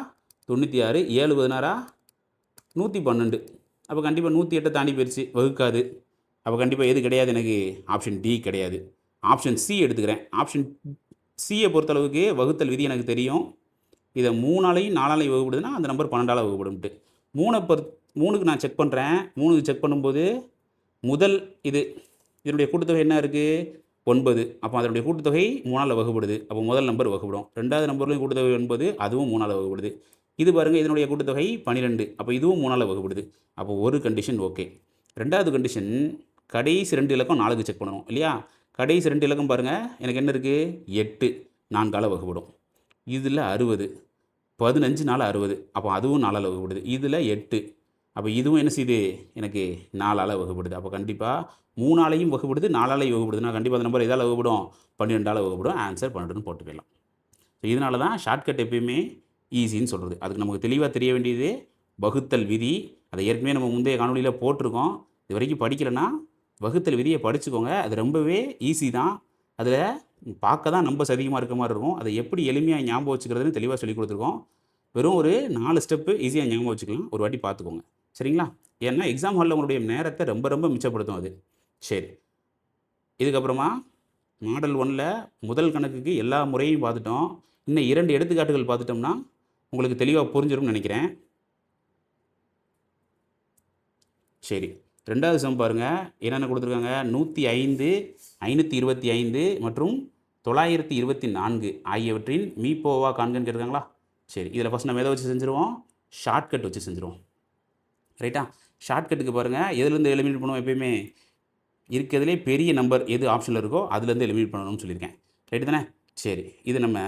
96, 7 16 112. அப்போ கண்டிப்பாக 108 தாண்டி போயிடுச்சு, வகுக்காது. அப்போ கண்டிப்பாக எது கிடையாது, எனக்கு ஆப்ஷன் டி கிடையாது. ஆப்ஷன் சி எடுத்துக்கிறேன். ஆப்ஷன் சியை பொறுத்தளவுக்கு வகுத்தல் விதி எனக்கு தெரியும். இதை 3ஆலையும் 4ஆலையும் வகுப்படுதுன்னா அந்த நம்பர் 12ஆல் வகுப்படும்ட்டு 3க்கு நான் செக் பண்ணுறேன். 3க்கு செக் பண்ணும்போது முதல் இதனுடைய கூட்டுத்தொகை என்ன இருக்குது 9. அப்போ அதனுடைய கூட்டுத்தொகை 3ஆல் வகுப்படுது. அப்போ முதல் நம்பர் வகுப்படும். 2வது நம்பர்லையும் கூட்டுத்தொகை 9, அதுவும் 3ஆல் வகுப்படுது. இது பாருங்கள், இதனுடைய கூட்டுத்தொகை 12. அப்போ இதுவும் 3ஆல் வகுப்படுது. அப்போ ஒரு கண்டிஷன் ஓகே. 2வது கண்டிஷன் கடைசி 2 இலக்கம் 4க்கு செக் பண்ணணும் இல்லையா? கடைசி 2 இலக்கம் பாருங்கள், எனக்கு என்ன இருக்குது 8, 4ஆல் வகுப்படும். இதில் 60, 15 4 60. அப்போ அதுவும் 4ஆல் வகுப்படுது. இதில் 8, அப்போ இதுவும் என்ன செய்யுது, எனக்கு 4ஆல் வகுப்படுது. அப்போ கண்டிப்பாக 3ஆலையும் வகுப்படுது, 4ஆலையும் வகுப்படுதுன்னா கண்டிப்பாக அந்த நம்பர் எதால் வகுப்படும், 12ஆல் வகுப்படும். ஆன்சர் 12ன்னு போட்டு போயிடலாம். ஸோ இதனால தான் ஷார்ட்கட் எப்பயுமே ஈஸின்னு சொல்கிறது. அதுக்கு நமக்கு தெளிவாக தெரிய வேண்டியது வகுத்தல் விதி. அதை ஏற்கனவே நம்ம முந்தைய காணொலியில் போட்டிருக்கோம். இது வரைக்கும் படிக்கலைன்னா வகுத்தல் விதியை படிச்சுக்கோங்க. அது ரொம்பவே ஈஸி தான். அதில் பார்க்க தான் நம்பர்ஸ் அதிகமாக இருக்க மாதிரி இருக்கும். அதை எப்படி எளிமையாக ஞாபகம் வச்சுக்கிறதுன்னு தெளிவாக சொல்லி கொடுத்துருக்கோம். வெறும் ஒரு 4 ஸ்டெப்பு ஈஸியாக ஞாபகம் வச்சுக்கலாம். ஒரு வாட்டி பார்த்துக்கோங்க, சரிங்களா? ஏன்னா எக்ஸாம் ஹாலில் உங்களுடைய நேரத்தை ரொம்ப ரொம்ப மிச்சப்படுத்தும் அது. சரி, இதுக்கப்புறமா மாடல் 1ல் முதல் கணக்குக்கு எல்லா முறையும் பார்த்துட்டோம். இன்னும் 2 எடுத்துக்காட்டுகள் பார்த்துட்டோம்னா உங்களுக்கு தெளிவாக புரிஞ்சிரும்னு நினைக்கிறேன். சரி, 2வது சம் பாருங்கள். என்னென்ன கொடுத்துருக்காங்க, 105, 525 மற்றும் 924 ஆகியவற்றின் மீப்போவா காண்கன்னு கேட்குறாங்களா? சரி, இதில் ஃபஸ்ட் நம்ம எதை வச்சு செஞ்சுருவோம், ஷார்ட்கட் வச்சு செஞ்சுருவோம். ரைட்டா? ஷார்ட்கட்டுக்கு பாருங்கள், எதுலேருந்து எலிமினேட் பண்ணுவோம், எப்பயுமே இருக்கிறதுலே பெரிய நம்பர் எது ஆப்ஷனில் இருக்கோ அதுலேருந்து எலிமினேட் பண்ணணும்னு சொல்லியிருக்கேன். ரைட்டு தானே? சரி, இது நம்ம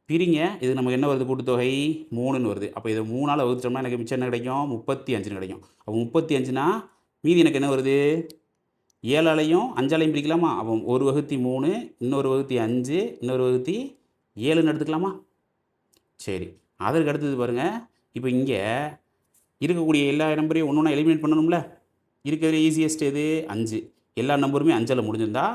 பிரிங்க. இது நமக்கு என்ன வருது, கூட்டுத்தொகை 3ன்னு வருது. அப்போ இதை 3ஆல் வகுத்தோம்னா எனக்கு மிச்சம் என்ன கிடைக்கும், 35ன்னு கிடைக்கும். அப்போ 35னா மீதி எனக்கு என்ன வருது, 7ஆலையும் 5ஆலையும் பிரிக்கலாமா? அப்போ 1/3, இன்னொரு வகுத்தி 5, இன்னொரு வகுத்தி 7ன்னு எடுத்துக்கலாமா? சரி, அதற்கு அடுத்தது பாருங்கள். இப்போ இங்கே இருக்கக்கூடிய எல்லா நம்பரையும் ஒன்று ஒன்றா எலிமினேட் பண்ணணும்ல. இருக்கிறது ஈஸியஸ்ட் எது, 5. எல்லா நம்பருமே 5ஆல் முடிஞ்சிருந்தா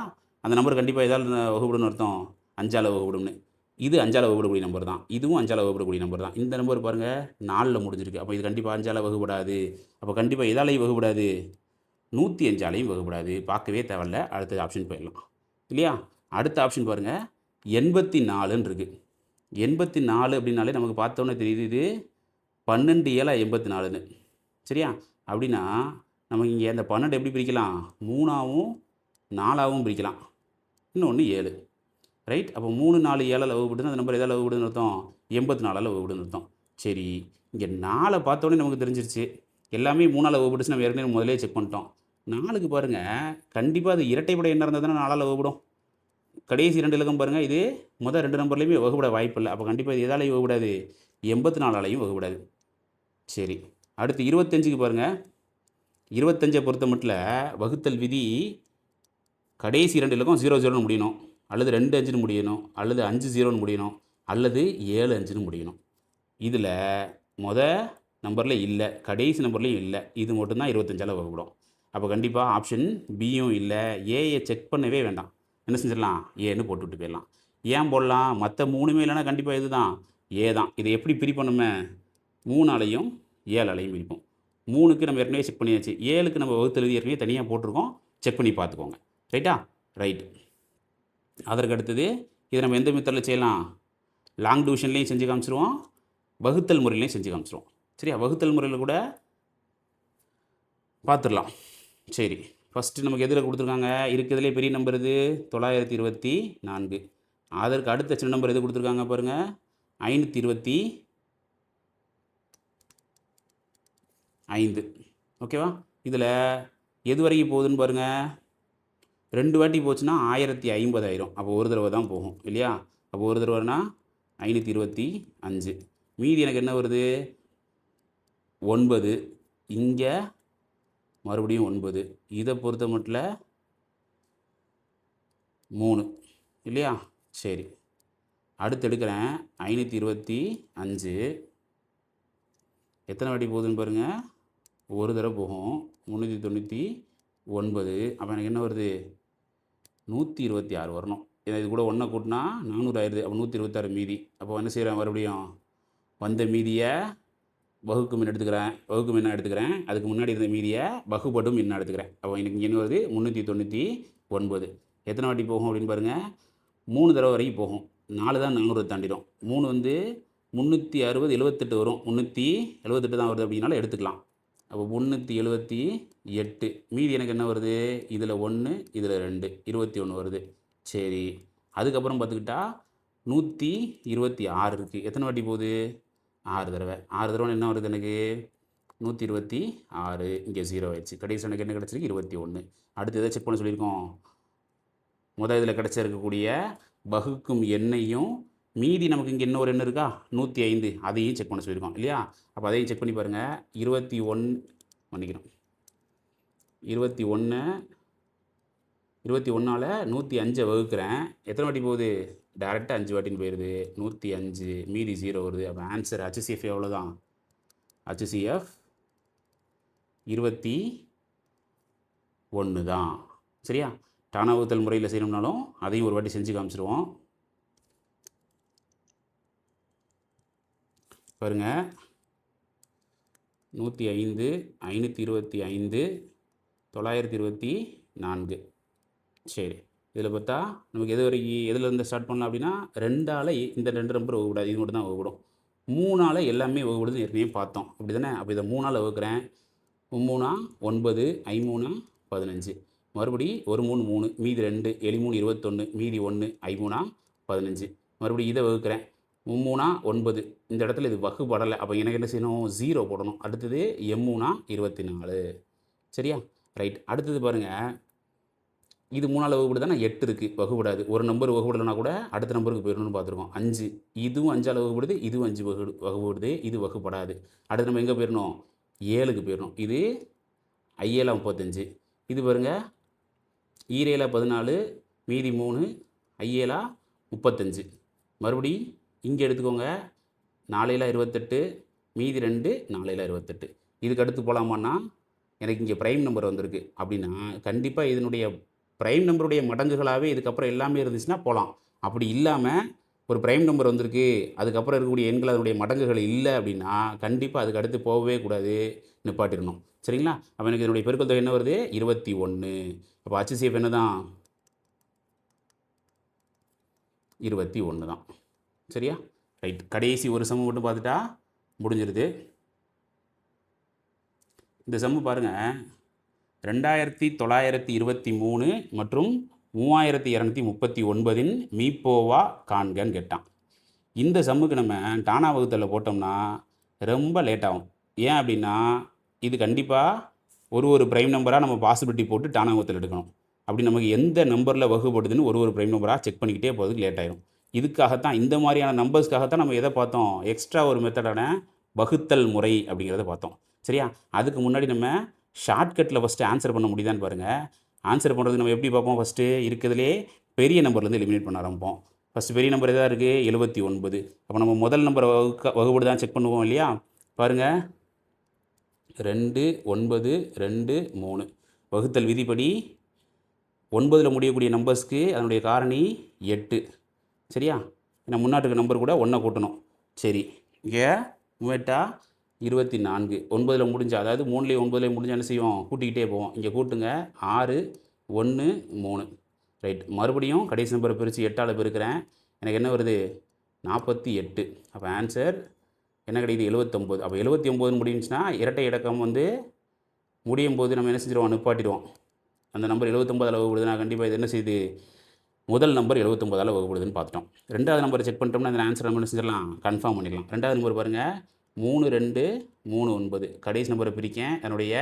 அந்த நம்பர் கண்டிப்பாக எதால் வகுப்படும்னு அர்த்தம், 5ஆல் வகுப்படும்னு. இது 5ஆல் வகுப்படக்கூடிய நம்பர் தான், இதுவும் 5ஆல் வகுப்படக்கூடிய நம்பர் தான். இந்த நம்பர் பாருங்கள் 4ல் முடிஞ்சிருக்கு. அப்போ இது கண்டிப்பாக 5ஆல் வகுப்படாது. அப்போ கண்டிப்பாக எதாலையும் வகுப்படாது, 105ஆலையும் வகுப்படாது. பார்க்கவே தேவையில்ல, அடுத்த ஆப்ஷன் போயிடலாம் இல்லையா? அடுத்த ஆப்ஷன் பாருங்கள், 84ன்னு இருக்குது. 84 அப்படின்னாலே நமக்கு பார்த்தோன்னே தெரியுது, இது 12 7 84ன்னு. சரியா? அப்படின்னா நமக்கு இங்கே அந்த 12 எப்படி பிரிக்கலாம், 3ஆவும் 4ஆவும் பிரிக்கலாம். இன்னொன்று 7. ரைட்? அப்போ 3 4 7ஆல் வகுப்படுதுன்னா அந்த நம்பர் எதால் வகுப்படுதுன்னு அர்த்தம், 84ஆல் வகுப்படுதுன்னு அர்த்தம். சரி, இங்கே 4 பார்த்தோன்னே நமக்கு தெரிஞ்சிருச்சு எல்லாமே 3ஆல் வகுப்படுச்சு. நம்ம ஏற்கனவே முதலே செக் பண்ணிட்டோம். 4க்கு பாருங்கள், கண்டிப்பாக அது இரட்டைப்படை என்ன இருந்தால் தானே 4ஆல் வகுப்படும். கடைசி 2 இலக்கம் பாருங்கள், இது முதல் 2 நம்பர்லேயுமே வகுப்பட வாய்ப்பு இல்லை. அப்போ கண்டிப்பாக இது எதாலையும் வகுப்படாது, 84ஆலையும் வகுப்படாது. சரி, அடுத்து 25க்கு பாருங்கள். 25 பொறுத்த மட்டும் வகுத்தல் விதி கடைசி 2 இலக்கம் 0 0ன்னு முடியணும், அல்லது 2 5ன்னு முடியணும், அல்லது 5 0ன்னு முடியணும், அல்லது 7 5ன்னு முடியணும். இதில் நம்பரில் இல்லை, கடைசி நம்பர்லேயும் இல்லை. இது மட்டும்தான் 25ஆல் வகுப்படும். அப்போ கண்டிப்பாக ஆப்ஷன் பியும் இல்லை. ஏயை செக் பண்ணவே வேண்டாம், என்ன செஞ்சிடலாம், ஏன்னு போட்டுவிட்டு போயிடலாம். ஏன் போடலாம், மற்ற 3மே இல்லைன்னா கண்டிப்பாக இது தான், ஏ தான். இதை எப்படி பிரிப்போம், 3ஆலையும் 7ஆலையும் பிரிப்போம். 3க்கு நம்ம ஏற்கனவே செக் பண்ணியாச்சு, 7க்கு நம்ம வகுத்தல் ஏற்கனவே தனியாக போட்டிருக்கோம், செக் பண்ணி பார்த்துக்கோங்க. ரைட்டா? ரைட். அதற்கு அடுத்தது இதை நம்ம எந்த மெத்தடில் செய்யலாம், லாங் டிவிஷன்லேயும் செஞ்சு காமிச்சிருவோம், வகுத்தல் முறையிலையும் செஞ்சு காமிச்சிருவோம். சரியா? வகுத்தல் முறையில் கூட பார்த்துடலாம். சரி, ஃபஸ்ட்டு நமக்கு எதில் கொடுத்துருக்காங்க, இருக்கிறதுலே பெரிய நம்பர் இது 924. அதற்கு அடுத்த சின்ன நம்பர் எது கொடுத்துருக்காங்க பாருங்கள், 525. ஓகேவா? இதில் எது வரைக்கும் போகுதுன்னு பாருங்கள், 2 வாட்டி போச்சுன்னா 1050 ஆயிரும். அப்போ ஒரு தடவை தான் போகும் இல்லையா? அப்போ ஒரு தடவைனா 525. மீதி எனக்கு என்ன வருது, 9. இங்கே மறுபடியும் 9. இதை பொறுத்த மட்டும் 3 இல்லையா? சரி, அடுத்து எடுக்கிறேன் 525. எத்தனை வாட்டி போகுதுன்னு பாருங்கள், ஒரு தடவை போகும், 399. அப்போ எனக்கு என்ன வருது, 126 வரணும். ஏன்னா இது கூட 1 கூட்டினா 400 ஆயிடுது. அப்போ 126 மீதி. அப்போ என்ன செய்கிறேன், மறுபடியும் வந்த மீதியை வகுக்கும் எண் எடுத்துக்கிறேன், வகுக்கும் எண்ணாக எடுத்துக்கிறேன். அதுக்கு முன்னாடி இருந்த மீதியை வகுப்படும் எண்ணாக எடுத்துக்கிறேன். அப்போ எனக்கு இங்கே என்ன வருது, 399. எத்தனை வாட்டி போகும் அப்படின்னு பாருங்கள், 3 தடவை வரைக்கும் போகும். 4 தான் 400 தாண்டிடும். 3 வந்து 360 78 வரும். 378 தான் வருது அப்படின்னால எடுத்துக்கலாம். அப்போ 378. மீதி எனக்கு என்ன வருது, இதில் 1 இதில் 2 21 வருது. சரி, அதுக்கப்புறம் பார்த்துக்கிட்டா 126 இருக்குது. எத்தனை வாட்டி போகுது, 6 தடவை. 6 தடவை என்ன வருது எனக்கு, 126. இங்கே 0 ஆயிடுச்சு. கடைசி எனக்கு என்ன கிடச்சிருக்கு, 21. அடுத்து எதை செக் பண்ண சொல்லியிருக்கோம், முதல் இதில் கிடச்சிருக்கக்கூடிய வகுக்கும் எண்ணையும் மீதி நமக்கு இங்கே இன்னொரு எண் இருக்கா 105, அதையும் செக் பண்ண சொல்லியிருக்கோம் இல்லையா? அப்போ அதையும் செக் பண்ணி பாருங்கள். 21 மன்னிக்கிறோம், 21 21ஆல் 105 வகுக்கிறேன். எத்தனை வாட்டி போகுது? டேரெக்டாக 5 வாட்டின்னு போயிடுது. 105 மீதி 0 வருது. அப்போ ஆன்சர் HCF எவ்வளோதான்? HCF 21 தான். சரியா? தானாவகுத்தல் முறையில் செய்யணும்னாலும் அதையும் ஒரு வாட்டி செஞ்சு காமிச்சிருவோம். பாருங்கள், 105 525 924. சரி, இதில் பார்த்தா நமக்கு எது வரைக்கும் எதுலேருந்து ஸ்டார்ட் பண்ணலாம் அப்படின்னா 2ஆல் இந்த 2 நம்பர் வகுக்கூடாது, இது மட்டும் தான் வகுப்படும். 3ஆல் எல்லாமே வகுப்படுதுன்னு ஏற்கனவே பார்த்தோம், அப்படி தானே? அப்போ இதை 3ஆல் வகுக்கிறேன். 3 9 5 15, மறுபடி 1 3 3, மீதி 2, 7 3 21, மீதி 1, 5 15, மறுபடியும் இதை வகுக்கிறேன். 3 9, இந்த இடத்துல இது வகுப்படலை, அப்போ எனக்கு என்ன செய்யணும்? 0 போடணும். அடுத்தது 3 24. சரியா? ரைட். அடுத்தது பாருங்கள், இது 3ஆல் வகுப்படு தானே? 8 இருக்குது, வகுப்படாது. ஒரு நம்பர் வகுப்படலைனா கூட அடுத்த நம்பருக்கு போயிடணும்னு பார்த்துருக்கோம். 5, இதுவும் 5ஆல் வகுப்படுது, இதுவும் 5 வகுப்படுது, இது வகுப்படாது. அடுத்து நம்ம எங்கே போயிடணும்? 7க்கு போயிடணும். இது 5 35, இது பாருங்கள் 7 14, மீதி 3, 5 35, மறுபடி இங்கே எடுத்துக்கோங்க. 4 28, மீதி 2, 4 28. இதுக்கு அடுத்து போகலாமான்னா எனக்கு இங்கே ப்ரைம் நம்பர் வந்திருக்கு அப்படின்னா கண்டிப்பாக இதனுடைய ப்ரைம் நம்பருடைய மடங்குகளாகவே இதுக்கப்புறம் எல்லாமே இருந்துச்சுன்னா போகலாம். அப்படி இல்லாமல் ஒரு ப்ரைம் நம்பர் வந்திருக்கு, அதுக்கப்புறம் இருக்கக்கூடிய எண்கள் அதனுடைய மடங்குகள் இல்லை அப்படின்னா கண்டிப்பாக அதுக்கு அடுத்து போகவே கூடாது, நிப்பாட்டிடணும். சரிங்களா? அப்போ எனக்கு இதனுடைய பெருக்கல் தொகை என்ன வருது? 21. அப்போ HCF என்ன தான்? 21 தான். சரியா? ரைட். கடைசி ஒரு சம்மு மட்டும் பார்த்துட்டா முடிஞ்சிருது. இந்த சம்மு பாருங்கள், 2923 மற்றும் 3239 மீப்போவா காண்கன்னு கேட்டான். இந்த சம்முக்கு நம்ம டானா வகுத்தலில் போட்டோம்னா ரொம்ப லேட் ஆகும். ஏன் அப்படின்னா இது கண்டிப்பாக ஒரு ப்ரைம் நம்பராக நம்ம பாசிபிலிட்டி போட்டு டானா வகுத்தல் எடுக்கணும். அப்படி நமக்கு எந்த நம்பரில் வகுப்படுதுன்னு ஒரு ப்ரைம் நம்பராக செக் பண்ணிக்கிட்டே போகிறதுக்கு லேட் ஆகிடும். இதுக்காகத்தான், இந்த மாதிரியான நம்பர்ஸ்க்காகத்தான் நம்ம எதை பார்த்தோம்? எக்ஸ்ட்ரா ஒரு மெத்தடான வகுத்தல் முறை அப்படிங்கிறத பார்த்தோம். சரியா? அதுக்கு முன்னாடி நம்ம ஷார்ட்கட்டில் ஃபஸ்ட்டு ஆன்சர் பண்ண முடியுதான்னு பாருங்கள். ஆன்சர் பண்ணுறது நம்ம எப்படி பார்ப்போம்? ஃபஸ்ட்டு இருக்கிறதுலே பெரிய நம்பர்லேருந்து எலிமினேட் பண்ண ஆரம்பிப்போம். ஃபஸ்ட்டு பெரிய நம்பர் எதாக இருக்குது? 79. அப்போ நம்ம முதல் நம்பரை வகுப்படு தான் செக் பண்ணுவோம் இல்லையா? பாருங்கள், 2 9 2 3. வகுத்தல் விதிப்படி 9ல் முடியக்கூடிய நம்பர்ஸ்க்கு அதனுடைய காரணி 8. சரியா? ஏன்னா முன்னாட்டுக்கு நம்பர் கூட 1 கூட்டணும். சரி, இங்கே 24. 9ல் முடிஞ்சா, அதாவது 3லேயும் 9லேயும் முடிஞ்சால் என்ன செய்வோம்? கூட்டிக்கிட்டே போவோம். இங்கே கூட்டுங்க. 6 1 3. ரைட். மறுபடியும் கடைசி நம்பரை பிரித்து 8ஆல் பெருக்கிறேன். எனக்கு என்ன வருது? 48. அப்போ ஆன்சர் என்ன கிடைக்குது? 79. அப்போ 79 முடிஞ்சுன்னா இரட்டை இலக்கம் முடியும் போது நம்ம என்ன செஞ்சிடுவோம்? நிப்பாட்டிடுவோம். அந்த நம்பர் 79ஆல் வகுப்படுதுன்னா கண்டிப்பாக இது என்ன செய்யுது? முதல் நம்பர் 79ஆல் வகுப்படுதுன்னு பார்த்துட்டோம். ரெண்டாவது நம்பரை செக் பண்ணிட்டோம்னா அந்த ஆன்சர் நம்ம என்ன செஞ்சிடலாம்? கன்ஃபார்ம் பண்ணிடலாம். ரெண்டாவது நம்பர் பாருங்கள், 3 2 3 9. கடைசி நம்பரை பிரிக்கேன், என்னுடைய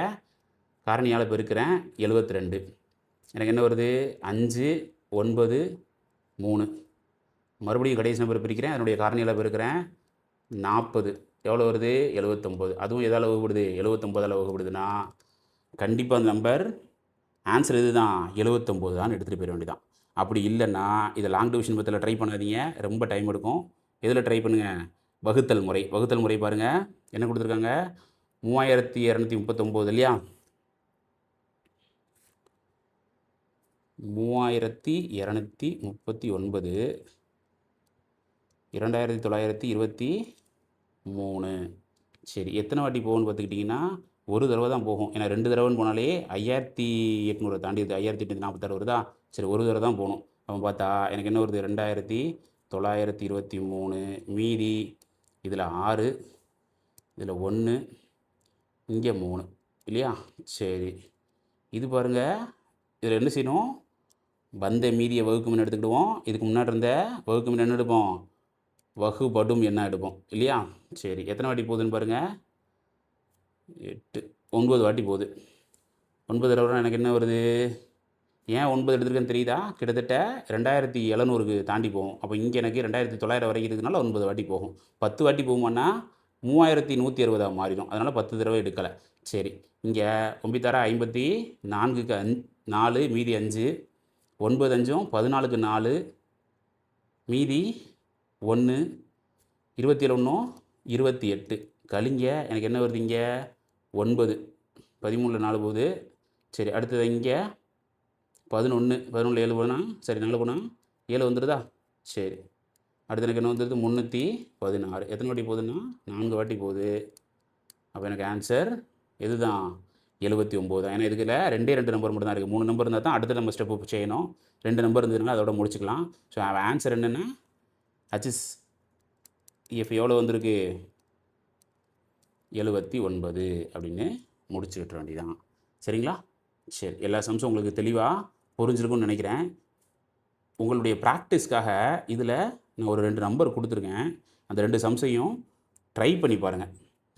காரணியால் பெருக்கிறேன். 72. எனக்கு என்ன வருது? 5 9 3. மறுபடியும் கடைசி நம்பரை பிரிக்கிறேன், என்னுடைய காரணியால் பெருக்கிறேன். 40. எவ்வளோ வருது? 79. அதுவும் எதால் வகுப்படுது? 79ஆல் வகுப்படுதுன்னா கண்டிப்பாக அந்த நம்பர் ஆன்சர் இது தான், 79 தான் எடுத்துகிட்டு போயிட வேண்டியதான். அப்படி இல்லைன்னா இதை லாங் டிவிஷன் மெத்தடில் ட்ரை பண்ணாதீங்க, ரொம்ப டைம் எடுக்கும். எதில் ட்ரை பண்ணுங்கள்? வகுத்தல் முறை. வகுத்தல் முறை பாருங்கள், என்ன கொடுத்துருக்காங்க? 3239 இல்லையா? 3239 2923. சரி, எத்தனை வாட்டி போகும்னு பார்த்துக்கிட்டிங்கன்னா ஒரு தடவை தான் போகும். ஏன்னா 2 தடவைன்னு போனாலே 5800 தாண்டிடுது. 5846 வருதா? சரி, ஒரு தடவை தான் போகணும். அவன் பார்த்தா எனக்கு என்ன வருது? 2923. மீதி இதில் 6, இதில் 1, இங்கே 3 இல்லையா? சரி, இது பாருங்கள், இதில் என்ன செய்யணும்? வந்த மீதியை வகுக்குமின் எடுத்துக்கிடுவோம். இதுக்கு முன்னாடி இருந்த வகுக்குமின் என்ன எடுப்போம்? வகுபடும் என்ன எடுப்போம் இல்லையா? சரி, எத்தனை வாட்டி போகுதுன்னு பாருங்கள்? 8 9 வாட்டி போகுது. 9 தடவை எனக்கு என்ன வருது? ஏன் 9 எடுத்திருக்கேன்னு தெரியுதா? கிட்டத்தட்ட 2700க்கு தாண்டி போகும். அப்போ இங்கே எனக்கு 2900 வரைக்கும் இருக்கிறதுனால 9 வாட்டி போகும். 10 வாட்டி போகுமான்னா 3160 மாறிடும். அதனால் 10 தடவை எடுக்கலை. சரி, இங்கே 9 54க்கு 4 மீதி 5, 9 5 14க்கு 4 மீதி 1, 27 1 28 கழிங்க. எனக்கு என்ன வருது இங்கே? 9. 13ல் 4 போகுது. சரி, அடுத்தது இங்கே 11. 11ல் 7 போனால் சரி 4 போனால் 7 வந்துடுதா? சரி, அடுத்து எனக்கு என்ன வந்துடுது? 316. எத்தனை வாட்டி போகுதுன்னா 4 வாட்டி போகுது. அப்போ எனக்கு ஆன்சர் எது தான்? 79 தான். ஏன்னா இதுக்கு 2 நம்பர் மட்டும் தான் இருக்குது. 3 நம்பர் இருந்தால் தான் அடுத்த நம்ம ஸ்டெப்பு செய்யணும். 2 நம்பர் இருந்ததுனால அதோட முடிச்சுக்கலாம். ஸோ ஆன்சர் என்னென்னா HCF எவ்வளோ வந்திருக்கு? 79 அப்படின்னு முடிச்சுக்கிட்ட வேண்டியதான். சரிங்களா? சரி, எல்லா சம்ஸும் உங்களுக்கு தெளிவாக புரிஞ்சிருக்கும்னு நினைக்கிறேன். உங்களுடைய ப்ராக்டிஸ்க்காக இதில் நான் ஒரு 2 நம்பர் கொடுத்துருக்கேன். அந்த 2 சம்ஸையும் ட்ரை பண்ணி பாருங்கள்.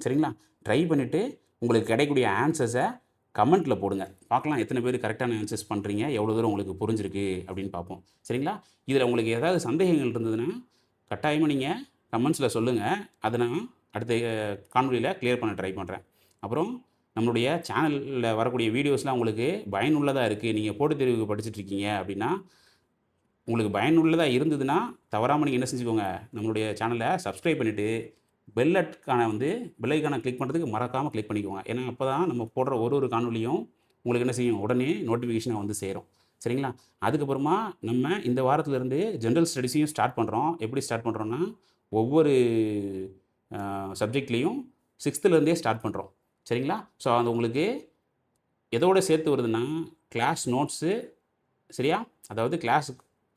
சரிங்களா? ட்ரை பண்ணிவிட்டு உங்களுக்கு கிடைக்கக்கூடிய ஆன்சர்ஸை கமெண்ட்டில் போடுங்க. பார்க்கலாம் எத்தனை பேர் கரெக்டான ஆன்சர்ஸ் பண்ணுறீங்க, எவ்வளோ தூரம் உங்களுக்கு புரிஞ்சிருக்கு அப்படின்னு பார்ப்போம். சரிங்களா? இதில் உங்களுக்கு ஏதாவது சந்தேகங்கள் இருந்ததுன்னா கட்டாயமாக நீங்கள் கமெண்ட்ஸில் சொல்லுங்கள். அதை நான் அடுத்த காணொலியில் கிளியர் பண்ண ட்ரை பண்ணுறேன். அப்புறம் நம்மளுடைய சேனலில் வரக்கூடிய வீடியோஸ்லாம் உங்களுக்கு பயனுள்ளதாக இருக்குது, நீங்கள் போட்டித் தேர்வுக்கு படிச்சுட்ருக்கீங்க அப்படின்னா, உங்களுக்கு பயனுள்ளதாக இருந்ததுன்னா தவறாமல் நீங்கள் என்ன செஞ்சுக்கோங்க, நம்மளுடைய சேனலை சப்ஸ்கிரைப் பண்ணிவிட்டு பெல் ஐக்கானை கிளிக் பண்ணுறதுக்கு மறக்காமல் கிளிக் பண்ணிக்கோங்க. ஏன்னா அப்போ தான் நம்ம போடுற ஒரு காணொலியும் உங்களுக்கு என்ன செய்யும், உடனே நோட்டிஃபிகேஷனாக வந்து சேரும். சரிங்களா? அதுக்கப்புறமா நம்ம இந்த வாரத்திலேருந்து ஜென்ரல் ஸ்டடீஸையும் ஸ்டார்ட் பண்ணுறோம். எப்படி ஸ்டார்ட் பண்ணுறோன்னா, ஒவ்வொரு சப்ஜெக்ட்லேயும் 6th ஸ்டார்ட் பண்ணுறோம். சரிங்களா? ஸோ அது உங்களுக்கு எதோட சேர்த்து வருதுன்னா கிளாஸ் நோட்ஸு. சரியா? அதாவது கிளாஸ்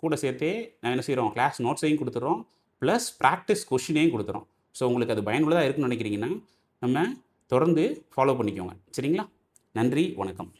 கூட சேர்த்தே நான் என்ன செய்கிறோம், கிளாஸ் நோட்ஸையும் கொடுத்துட்றோம், ப்ளஸ் ப்ராக்டிஸ் கொஷினையும் கொடுத்துறோம். ஸோ உங்களுக்கு அது பயனுள்ளதாக இருக்குன்னு நினைக்கிறீங்கன்னா நம்ம தொடர்ந்து ஃபாலோ பண்ணிக்கோங்க. சரிங்களா? நன்றி, வணக்கம்.